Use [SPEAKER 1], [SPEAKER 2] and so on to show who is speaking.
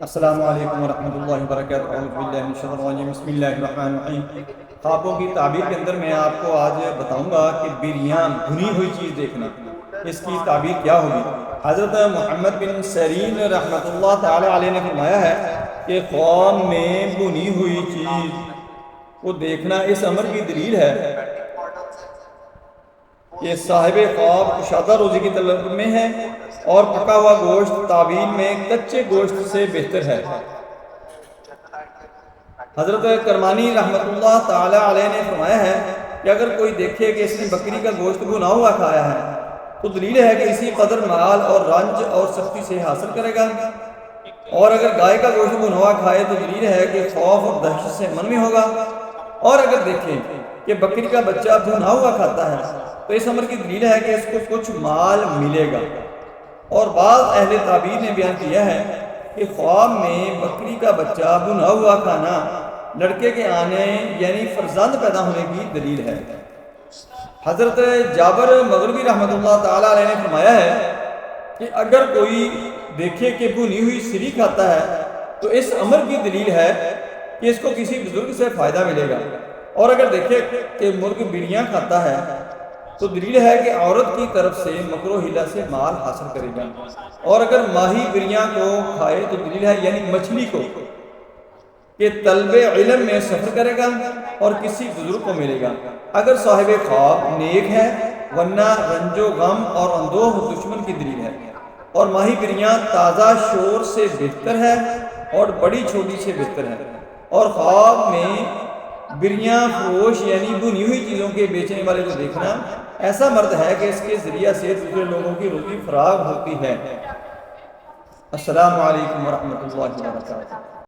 [SPEAKER 1] السلام علیکم ورحمۃ اللہ وبرکاتہ۔ اعوذ باللہ من الشیطان الرجیم، بسم اللہ الرحمن الرحیم۔ خوابوں کی تعبیر کے اندر میں آپ کو آج بتاؤں گا کہ بریاں بھنی ہوئی چیز دیکھنا، اس کی تعبیر کیا ہوگی۔ حضرت محمد بن سیرین رحمۃ اللہ تعالی علیہ نے فرمایا ہے کہ خواب میں بھنی ہوئی چیز کو دیکھنا اس امر کی دلیل ہے کہ صاحب خواب کشادہ روزی کی طلب میں ہے اور پکا ہوا گوشت تعبیر میں کچے گوشت سے بہتر ہے۔ حضرت کرمانی رحمۃ اللہ تعالی علیہ نے فرمایا ہے کہ اگر کوئی دیکھے کہ اس نے بکری کا گوشت بھنا ہوا کھایا ہے تو دلیل ہے کہ اسی قدر مال اور رنج اور سختی سے حاصل کرے گا، اور اگر گائے کا گوشت بھنا ہوا کھائے تو دلیل ہے کہ خوف اور دہشت سے منوی ہوگا، اور اگر دیکھیں کہ بکری کا بچہ بھنا ہوا کھاتا ہے تو اس امر کی دلیل ہے کہ اس کو کچھ مال ملے گا۔ اور بعض اہل تعبیر نے بیان کیا ہے کہ خواب میں بکری کا بچہ بھنا ہوا کھانا لڑکے کے آنے یعنی فرزند پیدا ہونے کی دلیل ہے۔ حضرت جابر مغربی رحمۃ اللہ تعالی علیہ نے فرمایا ہے کہ اگر کوئی دیکھے کہ بھنی ہوئی سری کھاتا ہے تو اس امر کی دلیل ہے کہ اس کو کسی بزرگ سے فائدہ ملے گا، اور اگر دیکھے کہ مرغ بریاں کھاتا ہے تو دلیل ہے کہ عورت کی طرف سے مکر و حیلہ سے مال حاصل کرے گا، اور اگر ماہی بریاں کو کھائے تو دلیل ہے یعنی مچھلی کو کہ طلب علم میں سفر کرے گا اور کسی بزرگ کو ملے گا۔ اگر صاحب خواب نیک ہے ورنہ رنج و غم اور اندوہ دشمن کی دلیل ہے، اور ماہی بریاں تازہ شور سے بہتر ہے اور بڑی چھوٹی سے بہتر ہے، اور خواب میں بریاں فروش یعنی بھنی ہوئی چیزوں کے بیچنے والے کو دیکھنا ایسا مرد ہے کہ اس کے ذریعہ سے دوسرے لوگوں کی روزی فراغ ہوتی ہے۔ السلام علیکم ورحمۃ اللہ وبرکاتہ۔